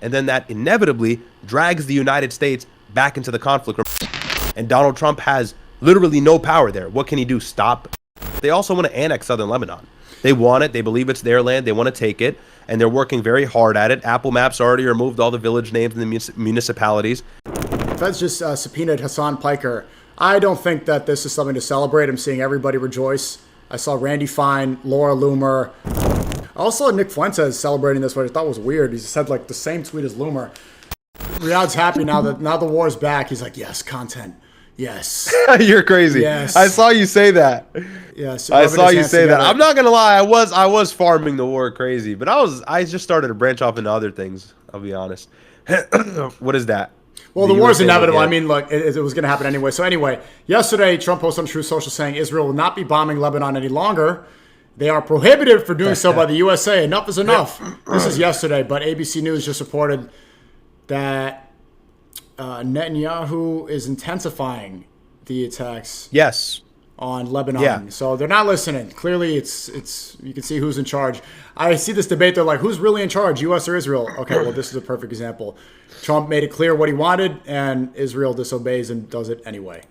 And then that inevitably drags the United States back into the conflict. And Donald Trump has literally no power there. What can he do? Stop? They also want to annex southern Lebanon. They want it. They believe it's their land. They want to take it. And they're working very hard at it. Apple Maps already removed all the village names in the municipalities. Feds just subpoenaed Hassan Piker. I don't think that this is something to celebrate. I'm seeing everybody rejoice. I saw Randy Fine, Laura Loomer. I also saw Nick Fuentes celebrating this, which I thought was weird. He said like the same tweet as Loomer. Riyad's happy now that the war's back. He's like, yes, content. Yes. You're crazy. Yes. I saw you say that. Yes. I saw you say that. I'm not gonna lie. I was farming the war crazy, but I just started to branch off into other things. I'll be honest. What is that? Well, the war's inevitable. I mean, look, it was going to happen anyway. So anyway, yesterday, Trump posted on Truth Social saying Israel will not be bombing Lebanon any longer. They are prohibited for doing so by the USA. Enough is enough. This is yesterday, but ABC News just reported that Netanyahu is intensifying the attacks. Yes. On Lebanon. Yeah. So they're not listening. Clearly, it's you can see who's in charge. I see this debate. They're like, who's really in charge, U.S. or Israel? Okay, well, this is a perfect example. Trump made it clear what he wanted, and Israel disobeys and does it anyway.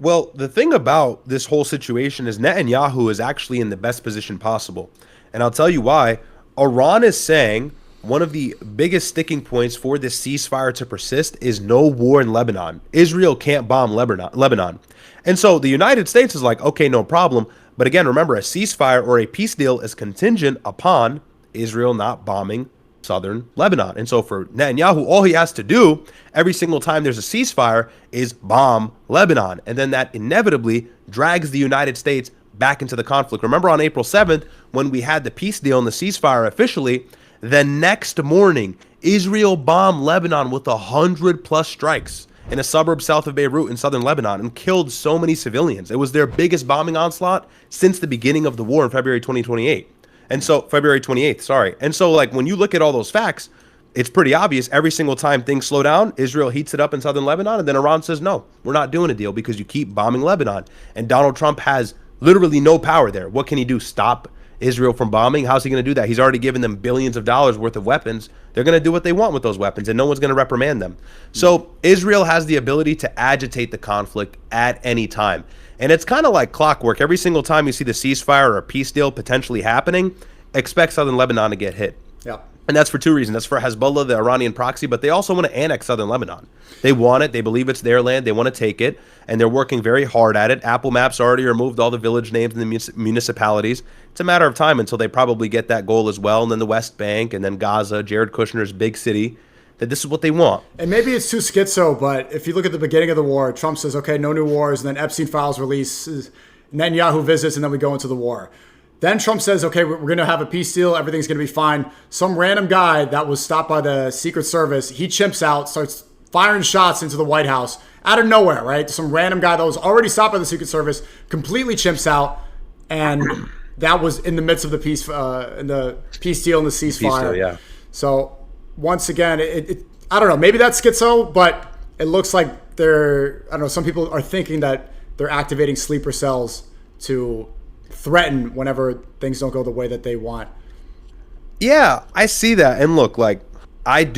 Well, the thing about this whole situation is Netanyahu is actually in the best position possible. And I'll tell you why. Iran is saying one of the biggest sticking points for this ceasefire to persist is no war in Lebanon. Israel can't bomb Lebanon. And so the United States is like, okay, no problem. But again, remember, a ceasefire or a peace deal is contingent upon Israel not bombing southern Lebanon. And so for Netanyahu, all he has to do every single time there's a ceasefire is bomb Lebanon. And then that inevitably drags the United States back into the conflict. Remember on April 7th, when we had the peace deal and the ceasefire officially, the next morning, Israel bombed Lebanon with 100+ strikes in a suburb south of Beirut in southern Lebanon and killed so many civilians. It was their biggest bombing onslaught since the beginning of the war in February 2028. And so February 28th, sorry. And so like when you look at all those facts, it's pretty obvious every single time things slow down, Israel heats it up in southern Lebanon, and then Iran says, no, we're not doing a deal because you keep bombing Lebanon. And Donald Trump has literally no power there. What can he do? Stop Israel from bombing? How's he going to do that? He's already given them billions of dollars worth of weapons. They're going to do what they want with those weapons, and no one's going to reprimand them. So Israel has the ability to agitate the conflict at any time. And it's kind of like clockwork. Every single time you see the ceasefire or a peace deal potentially happening, expect southern Lebanon to get hit. Yeah. And that's for two reasons. That's for Hezbollah, the Iranian proxy, but they also want to annex southern Lebanon. They want it. They believe it's their land. They want to take it, and they're working very hard at it. Apple Maps already removed all the village names in the municipalities. It's a matter of time until they probably get that goal as well, and then the West Bank, and then Gaza, Jared Kushner's big city, that this is what they want. And maybe it's too schizo, but if you look at the beginning of the war, Trump says, okay, no new wars, and then Epstein files releases, Netanyahu visits, and then we go into the war. Then Trump says, okay, we're going to have a peace deal. Everything's going to be fine. Some random guy that was stopped by the Secret Service, he chimps out, starts firing shots into the White House out of nowhere, right? Some random guy that was already stopped by the Secret Service completely chimps out. And that was in the midst of the peace, in the peace deal and the ceasefire. Peace deal, yeah. So once again, I don't know, maybe that's schizo, but it looks like I don't know, some people are thinking that they're activating sleeper cells to threaten whenever things don't go the way that they want. Yeah, I see that. And look, like, I'm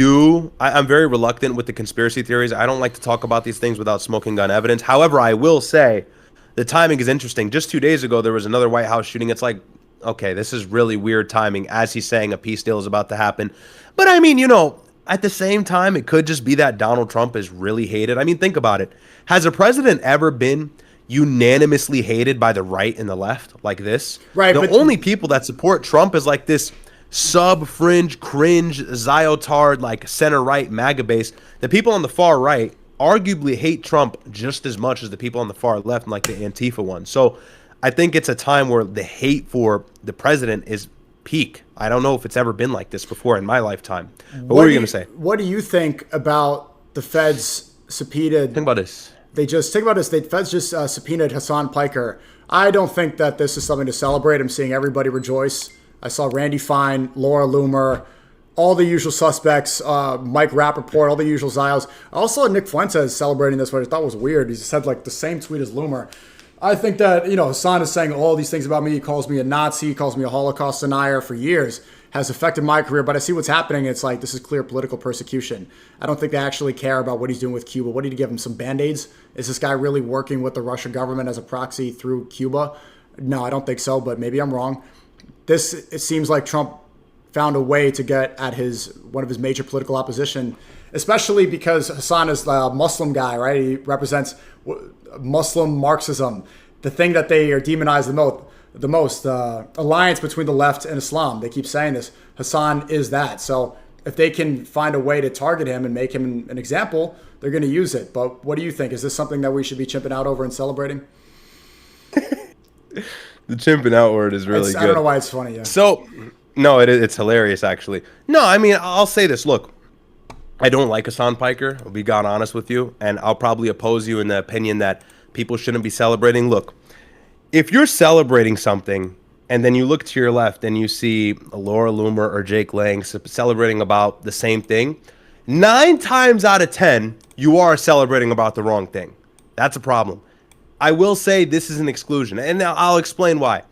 very reluctant with the conspiracy theories. I don't like to talk about these things without smoking gun evidence. However, I will say the timing is interesting. Just 2 days ago, there was another White House shooting. It's like, okay, this is really weird timing as he's saying a peace deal is about to happen. But I mean, at the same time, it could just be that Donald Trump is really hated. I mean, think about it. Has a president ever been unanimously hated by the right and the left like this? Right. The only people that support Trump is like this sub-fringe, cringe, Ziotard, like center-right MAGA base. The people on the far right arguably hate Trump just as much as the people on the far left, like the Antifa one. So I think it's a time where the hate for the president is peak. I don't know if it's ever been like this before in my lifetime. But what are you going to say? What do you think about the feds subpoenaed? Think about this. The feds just subpoenaed Hassan Piker. I don't think that this is something to celebrate. I'm seeing everybody rejoice. I saw Randy Fine, Laura Loomer, all the usual suspects, Mike Rappaport, all the usual Zios. I also saw Nick Fuentes celebrating this, which I thought was weird. He said like the same tweet as Loomer. I think that, Hassan is saying all these things about me. He calls me a Nazi. He calls me a Holocaust denier for years. has affected my career, but I see what's happening. It's like, this is clear political persecution. I don't think they actually care about what he's doing with Cuba. What did he give him? Some Band-Aids? Is this guy really working with the Russian government as a proxy through Cuba? No, I don't think so, but maybe I'm wrong. It seems like Trump found a way to get at one of his major political opposition, especially because Hassan is a Muslim guy, right? He represents Muslim Marxism, the thing that they are demonized the most, alliance between the left and Islam. They keep saying this. Hassan is that. So if they can find a way to target him and make him an example, they're going to use it. But what do you think? Is this something that we should be chimping out over and celebrating? The chimping out word is really good. I don't know why it's funny. Yeah. So, no, it's hilarious, actually. No, I mean, I'll say this. Look, I don't like Hassan Piker. I'll be God honest with you. And I'll probably oppose you in the opinion that people shouldn't be celebrating. Look, if you're celebrating something and then you look to your left and you see Laura Loomer or Jake Lang celebrating about the same thing, 9 times out of 10, you are celebrating about the wrong thing. That's a problem. I will say this is an exclusion, and I'll explain why.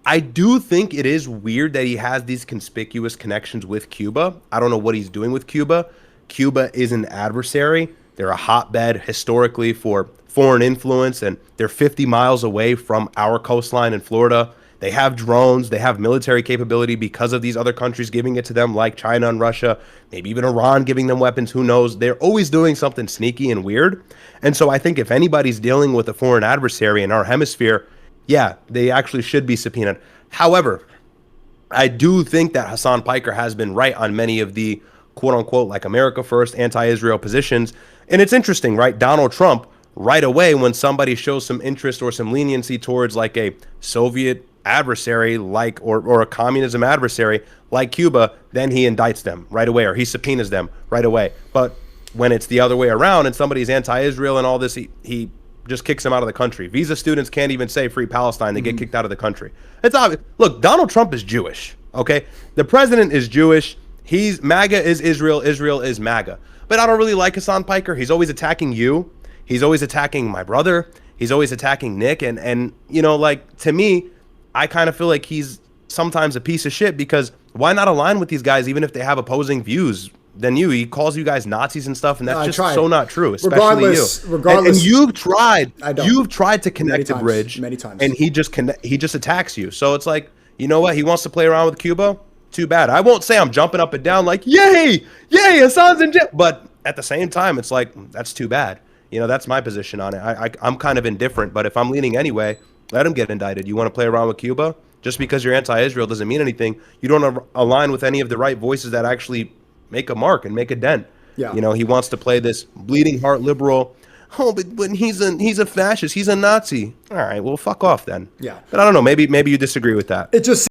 I do think it is weird that he has these conspicuous connections with Cuba. I don't know what he's doing with Cuba. Cuba is an adversary. They're a hotbed historically for foreign influence, and they're 50 miles away from our coastline in Florida. They have drones. They have military capability because of these other countries giving it to them, like China and Russia, maybe even Iran giving them weapons. Who knows? They're always doing something sneaky and weird. And so I think if anybody's dealing with a foreign adversary in our hemisphere, yeah, they actually should be subpoenaed. However, I do think that Hassan Piker has been right on many of the quote-unquote like America first, anti-Israel positions. And it's interesting, right? Donald Trump, right away when somebody shows some interest or some leniency towards like a Soviet adversary like or a communism adversary like Cuba, then he indicts them right away or he subpoenas them right away. But when it's the other way around and somebody's anti-Israel and all this, he just kicks them out of the country. Visa students can't even say free Palestine. They get kicked out of the country. It's obvious. Look, Donald Trump is Jewish, okay? The president is Jewish. MAGA is Israel. Israel is MAGA. But I don't really like Hassan Piker. He's always attacking you. He's always attacking my brother. He's always attacking Nick. And you know, like, to me, I kind of feel like he's sometimes a piece of shit because why not align with these guys even if they have opposing views than you? He calls you guys Nazis and stuff, and that's just so not true, especially regardless, and you've tried to connect the bridge many times, and he just attacks you. So it's like, you know what? He wants to play around with Cuba. Too bad. I won't say I'm jumping up and down like, yay, Hassan's in jail. But at the same time, it's like, that's too bad. You know, that's my position on it. I'm kind of indifferent, but if I'm leaning anyway, let him get indicted. You want to play around with Cuba? Just because you're anti-Israel doesn't mean anything. You don't align with any of the right voices that actually make a mark and make a dent. Yeah. You know, he wants to play this bleeding heart liberal. Oh, but he's a fascist. He's a Nazi. All right, well, fuck off then. Yeah. But I don't know. Maybe you disagree with that. It just